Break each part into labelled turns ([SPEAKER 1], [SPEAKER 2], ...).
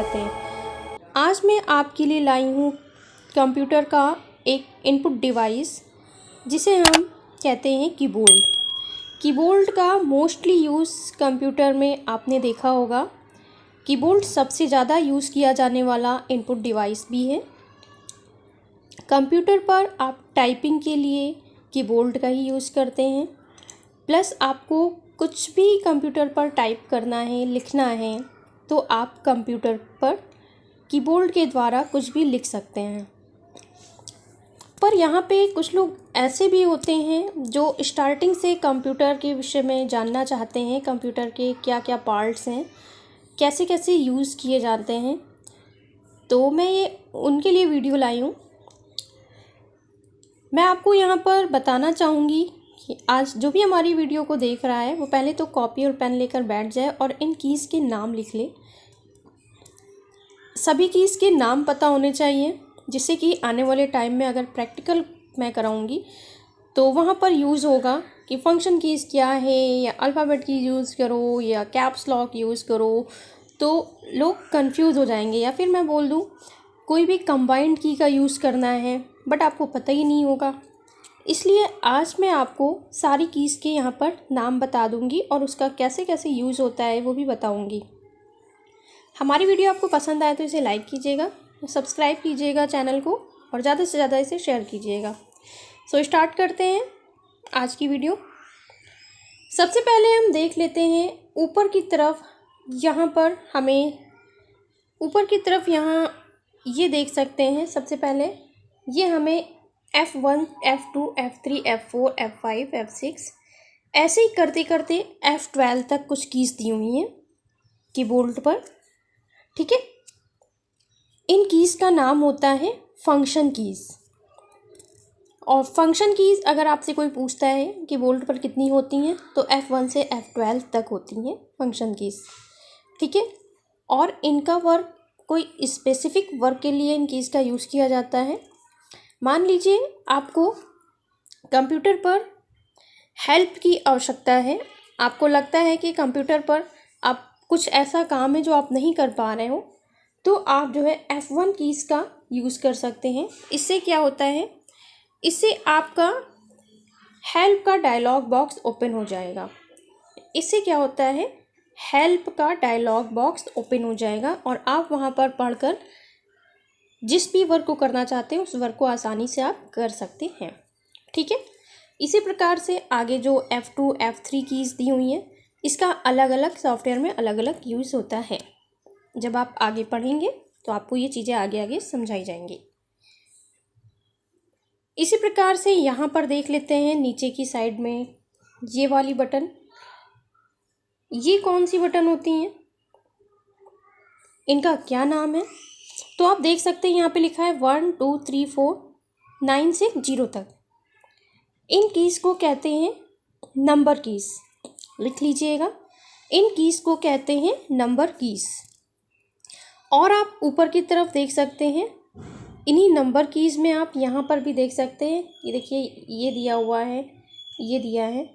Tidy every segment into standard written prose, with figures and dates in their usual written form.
[SPEAKER 1] करते हैं। आज मैं आपके लिए लाई हूँ कंप्यूटर का एक इनपुट डिवाइस जिसे हम कहते हैं कीबोर्ड। कीबोर्ड का मोस्टली यूज़ कंप्यूटर में आपने देखा होगा। कीबोर्ड सबसे ज़्यादा यूज़ किया जाने वाला इनपुट डिवाइस भी है। कंप्यूटर पर आप टाइपिंग के लिए कीबोर्ड का ही यूज़ करते हैं, प्लस आपको कुछ भी कंप्यूटर पर टाइप करना है, लिखना है, तो आप कंप्यूटर पर कीबोर्ड के द्वारा कुछ भी लिख सकते हैं। पर यहाँ पे कुछ लोग ऐसे भी होते हैं जो स्टार्टिंग से कंप्यूटर के विषय में जानना चाहते हैं, कंप्यूटर के क्या क्या पार्ट्स हैं, कैसे कैसे यूज़ किए जाते हैं। तो मैं ये उनके लिए वीडियो लाई हूँ। मैं आपको यहाँ पर बताना चाहूँगी कि आज जो भी हमारी वीडियो को देख रहा है वो पहले तो कॉपी और पेन लेकर बैठ जाए और इन कीज़ के नाम लिख ले। सभी कीज़ के नाम पता होने चाहिए, जिससे कि आने वाले टाइम में अगर प्रैक्टिकल मैं कराऊंगी तो वहाँ पर यूज़ होगा कि फंक्शन कीज़ क्या है, या अल्फ़ाबेट की यूज़ करो या कैप्स लॉक यूज़ करो, तो लोग कंफ्यूज हो जाएंगे। या फिर मैं बोल दूँ कोई भी कंबाइंड की का यूज़ करना है बट आपको पता ही नहीं होगा। इसलिए आज मैं आपको सारी कीज़ के यहाँ पर नाम बता दूँगी और उसका कैसे कैसे यूज़ होता है वो भी बताऊँगी। हमारी वीडियो आपको पसंद आए तो इसे लाइक कीजिएगा, सब्सक्राइब कीजिएगा चैनल को और ज़्यादा से ज़्यादा इसे शेयर कीजिएगा। सो स्टार्ट करते हैं आज की वीडियो। सबसे पहले हम देख लेते हैं ऊपर की तरफ। यहाँ पर हमें ऊपर की तरफ यहाँ ये देख सकते हैं। सबसे पहले ये हमें F1, F2, F3, F4, F5, F6 ऐसे ही करते करते F12 तक कुछ कीज़ दी हुई हैं कीबोर्ड पर। ठीक है, इन कीज़ का नाम होता है फंक्शन कीज़। और फंक्शन कीज़ अगर आपसे कोई पूछता है कीबोर्ड पर कितनी होती हैं तो F1 से F12 तक होती हैं फंक्शन कीज़। ठीक है, और इनका वर्क कोई स्पेसिफिक वर्क के लिए इन कीज़ का यूज़ किया जाता है। मान लीजिए आपको कंप्यूटर पर हेल्प की आवश्यकता है, आपको लगता है कि कंप्यूटर पर आप कुछ ऐसा काम है जो आप नहीं कर पा रहे हो, तो आप जो है F1 कीज़ का यूज़ कर सकते हैं। इससे क्या होता है, इससे आपका हेल्प का डायलॉग बॉक्स ओपन हो जाएगा। इससे क्या होता है, हेल्प का डायलॉग बॉक्स ओपन हो जाएगा और आप वहाँ पर पढ़कर जिस भी वर्क को करना चाहते हैं उस वर्क को आसानी से आप कर सकते हैं। ठीक है, इसी प्रकार से आगे जो F2, F3 कीज़ दी हुई हैं, इसका अलग अलग सॉफ्टवेयर में अलग अलग यूज़ होता है। जब आप आगे पढ़ेंगे तो आपको ये चीज़ें आगे आगे समझाई जाएंगी। इसी प्रकार से यहाँ पर देख लेते हैं नीचे की साइड में ये वाली बटन। ये कौन सी बटन होती हैं, इनका क्या नाम है, तो आप देख सकते हैं यहाँ पे लिखा है 1 2 3 4 9 से 0 तक। इन कीज़ को कहते हैं नंबर कीज़। लिख लीजिएगा, इन कीज़ को कहते हैं नंबर कीज़। और आप ऊपर की तरफ देख सकते हैं इन्हीं नंबर कीज़ में आप यहाँ पर भी देख सकते हैं। ये देखिए, ये दिया हुआ है, ये दिया है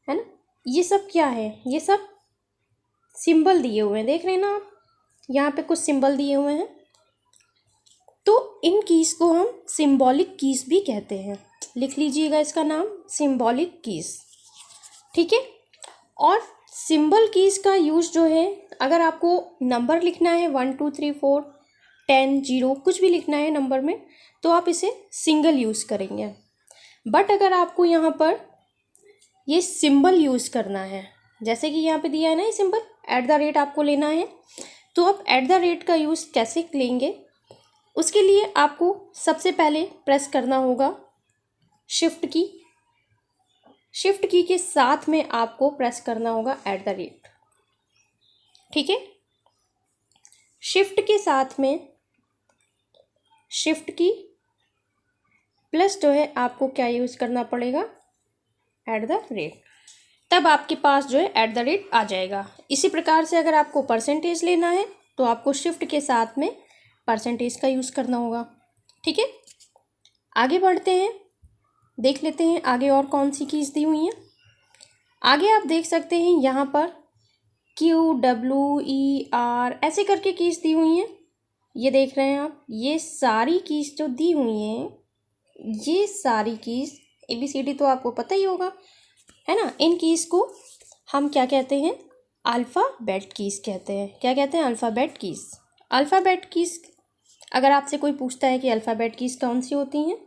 [SPEAKER 1] ना। ये सब क्या है, ये सब सिंबल दिए हुए हैं, देख रहे हैं ना आप, यहाँ पे कुछ सिंबल दिए हुए हैं। तो इन कीज़ को हम सिंबॉलिक कीज़ भी कहते हैं। लिख लीजिएगा इसका नाम, सिंबॉलिक कीज़। ठीक है, और सिंबल कीज़ का यूज़ जो है, अगर आपको नंबर लिखना है 1 2 3 4 10 0 कुछ भी लिखना है नंबर में, तो आप इसे सिंगल यूज़ करेंगे। बट अगर आपको यहाँ पर ये सिंबल यूज़ करना है, जैसे कि यहाँ पे दिया है ना ये सिंबल, @ आपको लेना है, तो आप @ का यूज़ कैसे लेंगे, उसके लिए आपको सबसे पहले प्रेस करना होगा शिफ्ट की। शिफ्ट की के साथ में आपको प्रेस करना होगा @। ठीक है, शिफ्ट के साथ में शिफ्ट की प्लस जो है आपको क्या यूज़ करना पड़ेगा, @। तब आपके पास जो है @ आ जाएगा। इसी प्रकार से अगर आपको परसेंटेज लेना है तो आपको शिफ्ट के साथ में परसेंटेज का यूज़ करना होगा। ठीक है, आगे बढ़ते हैं, देख लेते हैं आगे और कौन सी कीज़ दी हुई हैं। आगे आप देख सकते हैं यहाँ पर QWER ऐसे करके कीज दी हुई हैं। ये देख रहे हैं आप, ये सारी कीज जो दी हुई हैं, ये सारी कीज ABCD तो आपको पता ही होगा, है ना। इन कीज को हम क्या कहते हैं? अल्फ़ाबेट कीज कहते हैं। क्या कहते हैं? Alphabet keys. अल्फ़ाबेट कीज, अगर आपसे कोई पूछता है कि अल्फ़ाबेट कीज कौन सी होती हैं,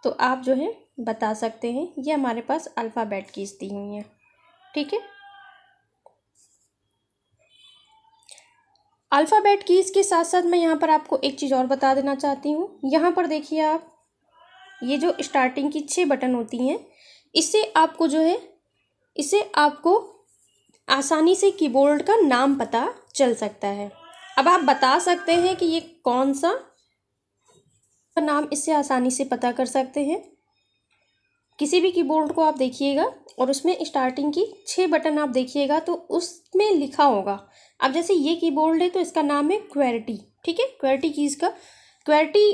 [SPEAKER 1] तो आप जो है बता सकते हैं ये हमारे पास अल्फ़ाबेट कीज दी हुई हैं। ठीक है। अल्फ़ाबेट कीज के साथ साथ मैं यहाँ पर आपको एक चीज़ और बता देना चाहती हूँ। यहाँ पर देखिए आप, ये जो स्टार्टिंग की 6 बटन होती हैं, इससे आपको जो है, इससे आपको आसानी से कीबोर्ड का नाम पता चल सकता है। अब आप बता सकते हैं कि ये कौन सा नाम, इससे आसानी से पता कर सकते हैं। किसी भी कीबोर्ड को आप देखिएगा और उसमें स्टार्टिंग की 6 बटन आप देखिएगा तो उसमें लिखा होगा। अब जैसे ये कीबोर्ड है तो इसका नाम है क्वेर्टी। ठीक है, क्वेर्टी कीज़ का क्वेर्टी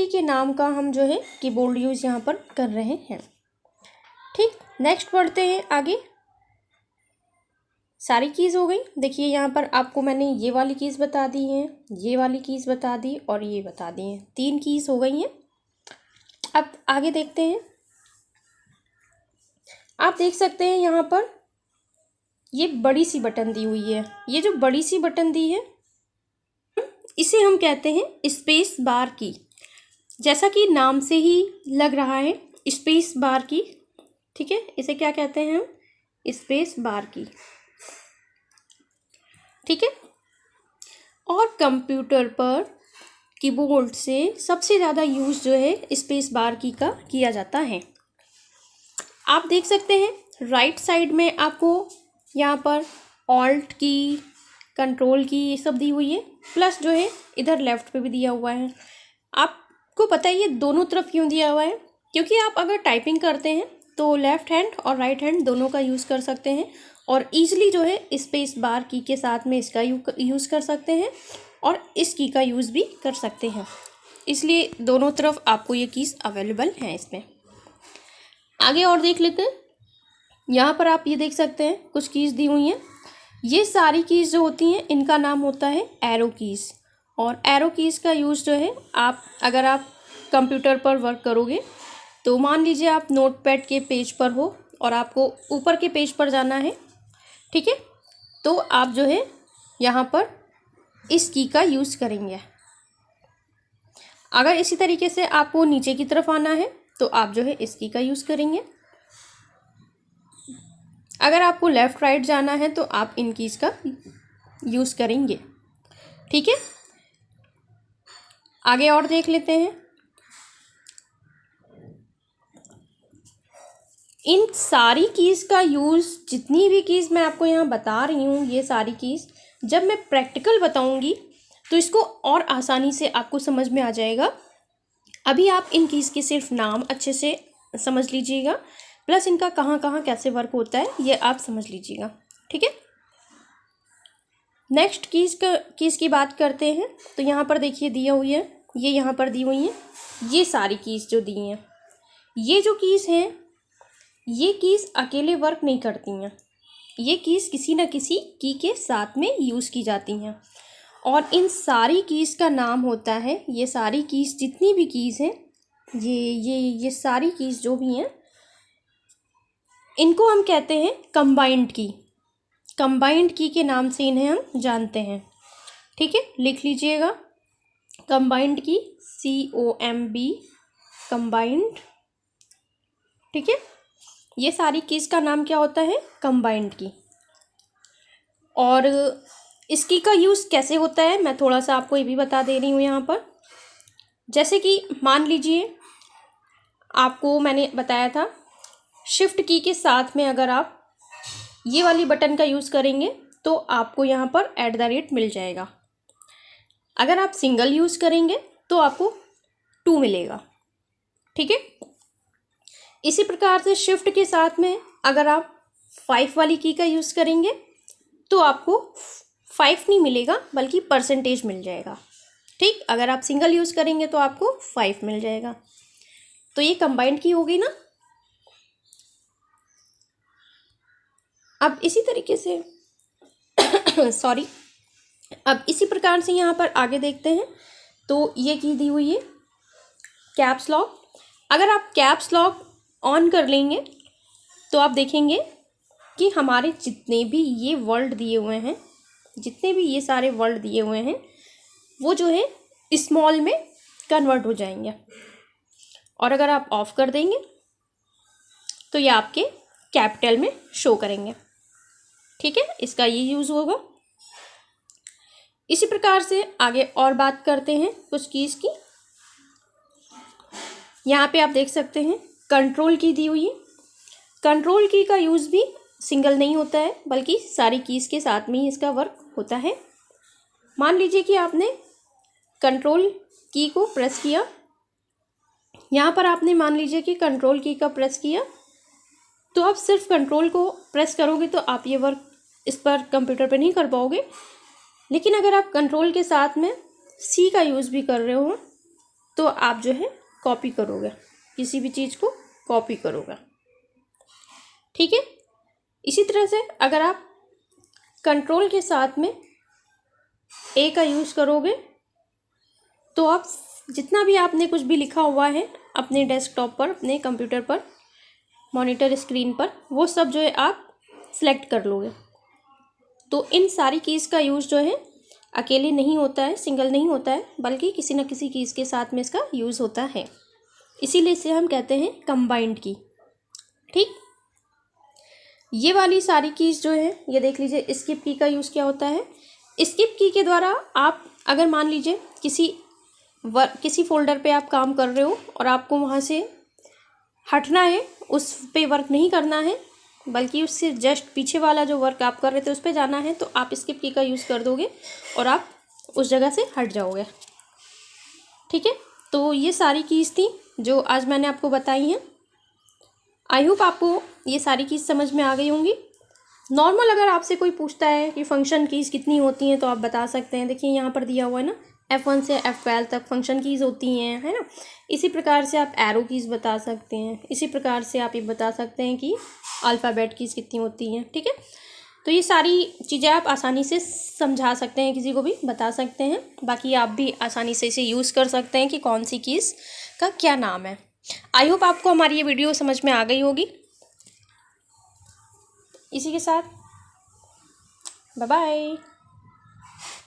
[SPEAKER 1] के नाम का हम जो है कीबोर्ड यूज़ यहाँ पर कर रहे हैं। ठीक, नेक्स्ट पढ़ते हैं आगे। सारी कीज़ हो गई। देखिए यहाँ पर आपको मैंने ये वाली कीज़ बता दी है, ये वाली कीज़ बता दी और ये बता दी है। 3 कीज़ हो गई हैं। अब आगे देखते हैं। आप देख सकते हैं यहाँ पर ये बड़ी सी बटन दी हुई है। ये जो बड़ी सी बटन दी है, इसे हम कहते हैं स्पेस बार की। जैसा कि नाम से ही लग रहा है, स्पेस बार की। ठीक है, इसे क्या कहते हैं हम? स्पेस बार की। ठीक है। और कंप्यूटर पर कीबोर्ड से सबसे ज़्यादा यूज़ जो है स्पेस बार की का किया जाता है। आप देख सकते हैं राइट साइड में आपको यहाँ पर ऑल्ट की, कंट्रोल की, ये सब दी हुई है। प्लस जो है इधर लेफ़्ट पे भी दिया हुआ है। आपको पता है ये दोनों तरफ क्यों दिया हुआ है? क्योंकि आप अगर टाइपिंग करते हैं तो लेफ़्ट हैंड और राइट हैंड दोनों का यूज़ कर सकते हैं और ईज़िली जो है स्पेस बार की के साथ में इसका यूज़ कर सकते हैं और इस की का यूज़ भी कर सकते हैं। इसलिए दोनों तरफ आपको ये कीज़ अवेलेबल हैं इसमें। आगे और देख लेते हैं। यहाँ पर आप ये देख सकते हैं कुछ कीज़ दी हुई हैं। ये सारी कीज़ जो होती हैं इनका नाम होता है एरो कीज़। और एरो कीज़ का यूज़ जो है, अगर आप कंप्यूटर पर वर्क करोगे तो मान लीजिए आप नोटपैड के पेज पर हो और आपको ऊपर के पेज पर जाना है। ठीक है, तो आप जो है यहाँ पर इस की का यूज़ करेंगे। अगर इसी तरीके से आपको नीचे की तरफ आना है तो आप जो है इस की का यूज़ करेंगे। अगर आपको लेफ़्ट राइट जाना है तो आप इन कीज़ का यूज़ करेंगे। ठीक है, आगे और देख लेते हैं। इन सारी कीज़ का यूज़, जितनी भी कीज़ मैं आपको यहाँ बता रही हूँ, ये सारी कीज़ जब मैं प्रैक्टिकल बताऊँगी तो इसको और आसानी से आपको समझ में आ जाएगा। अभी आप इन कीज़ के सिर्फ नाम अच्छे से समझ लीजिएगा, प्लस इनका कहाँ कहाँ कैसे वर्क होता है ये आप समझ लीजिएगा। ठीक है, नेक्स्ट कीज़ की बात करते हैं। तो यहाँ पर देखिए दिया हुई है, ये यहाँ पर दी हुई हैं ये सारी कीज़ जो दी हैं। ये जो कीज़ हैं, ये कीज़ अकेले वर्क नहीं करती हैं। ये कीज़ किसी न किसी की के साथ में यूज़ की जाती हैं और इन सारी कीज़ का नाम होता है, ये सारी कीज़ जितनी भी कीज़ हैं, ये सारी कीज़ जो भी हैं, इनको हम कहते हैं कंबाइंड की। कंबाइंड की के नाम से इन्हें हम जानते हैं। ठीक है, लिख लीजिएगा कंबाइंड की, COMB, कंबाइंड। ठीक है, ये सारी कीज़ का नाम क्या होता है? कंबाइंड की। और इसकी का यूज़ कैसे होता है मैं थोड़ा सा आपको ये भी बता दे रही हूँ यहाँ पर। जैसे कि मान लीजिए आपको मैंने बताया था शिफ्ट की के साथ में अगर आप ये वाली बटन का यूज़ करेंगे तो आपको यहाँ पर @ मिल जाएगा। अगर आप सिंगल यूज़ करेंगे तो आपको 2 मिलेगा। ठीक है, इसी प्रकार से शिफ्ट के साथ में अगर आप 5 वाली की का यूज़ करेंगे तो आपको 5 नहीं मिलेगा बल्कि % मिल जाएगा। ठीक, अगर आप सिंगल यूज़ करेंगे तो आपको 5 मिल जाएगा। तो ये कंबाइंड की हो गई ना। अब इसी तरीके से सॉरी, अब इसी प्रकार से यहाँ पर आगे देखते हैं। तो ये की दी हुई है कैप्स लॉक। अगर आप कैप्स लॉक ऑन कर लेंगे तो आप देखेंगे कि हमारे जितने भी ये वर्ड दिए हुए हैं, जितने भी ये सारे वर्ड दिए हुए हैं, वो जो है स्मॉल में कन्वर्ट हो जाएंगे। और अगर आप ऑफ कर देंगे तो ये आपके कैपिटल में शो करेंगे। ठीक है, इसका ये यूज़ होगा। इसी प्रकार से आगे और बात करते हैं कुछ कीज़ की। यहाँ पे आप देख सकते हैं कंट्रोल की दी हुई है। कंट्रोल की का यूज़ भी सिंगल नहीं होता है, बल्कि सारी कीज़ के साथ में ही इसका वर्क होता है। मान लीजिए कि आपने कंट्रोल की को प्रेस किया, यहाँ पर आपने मान लीजिए कि कंट्रोल की का प्रेस किया, तो आप सिर्फ कंट्रोल को प्रेस करोगे तो आप ये वर्क इस पर कंप्यूटर पे नहीं कर पाओगे। लेकिन अगर आप कंट्रोल के साथ में सी का यूज़ भी कर रहे हो तो आप जो है कॉपी करोगे, किसी भी चीज़ को कॉपी करोगे। ठीक है, इसी तरह से अगर आप कंट्रोल के साथ में ए का यूज़ करोगे तो आप जितना भी आपने कुछ भी लिखा हुआ है अपने डेस्कटॉप पर, अपने कंप्यूटर पर, मॉनिटर स्क्रीन पर, वो सब जो है आप सेलेक्ट कर लोगे। तो इन सारी कीज़ का यूज़ जो है अकेले नहीं होता है, सिंगल नहीं होता है, बल्कि किसी न किसी कीज़ के साथ में इसका यूज़ होता है। इसीलिए इसे हम कहते हैं कंबाइंड की। ठीक, ये वाली सारी कीज़ जो है, ये देख लीजिए स्किप की का यूज़ क्या होता है। स्किप की के द्वारा आप अगर मान लीजिए किसी फोल्डर पे आप काम कर रहे हो और आपको वहाँ से हटना है, उस पे वर्क नहीं करना है, बल्कि उससे जस्ट पीछे वाला जो वर्क आप कर रहे थे उस पे जाना है, तो आप स्किप की का यूज़ कर दोगे और आप उस जगह से हट जाओगे। ठीक है, तो ये सारी कीज़ थी जो आज मैंने आपको बताई हैं। आई होप आपको ये सारी कीज़ समझ में आ गई होंगी। नॉर्मल अगर आपसे कोई पूछता है कि फंक्शन कीज़ कितनी होती हैं तो आप बता सकते हैं। देखिए यहाँ पर दिया हुआ है ना, F1 से F12 तक फंक्शन कीज़ होती हैं, है ना। इसी प्रकार से आप एरो कीज़ बता सकते हैं। इसी प्रकार से आप ये बता सकते हैं कि अल्फ़ाबेट कीज़ कितनी होती हैं। ठीक है, तो ये सारी चीज़ें आप आसानी से समझा सकते हैं, किसी को भी बता सकते हैं। बाकी आप भी आसानी से इसे यूज़ कर सकते हैं कि कौन सी कीज़ का क्या नाम है। आई होप आपको हमारी ये वीडियो समझ में आ गई होगी। इसी के साथ बाय बाय।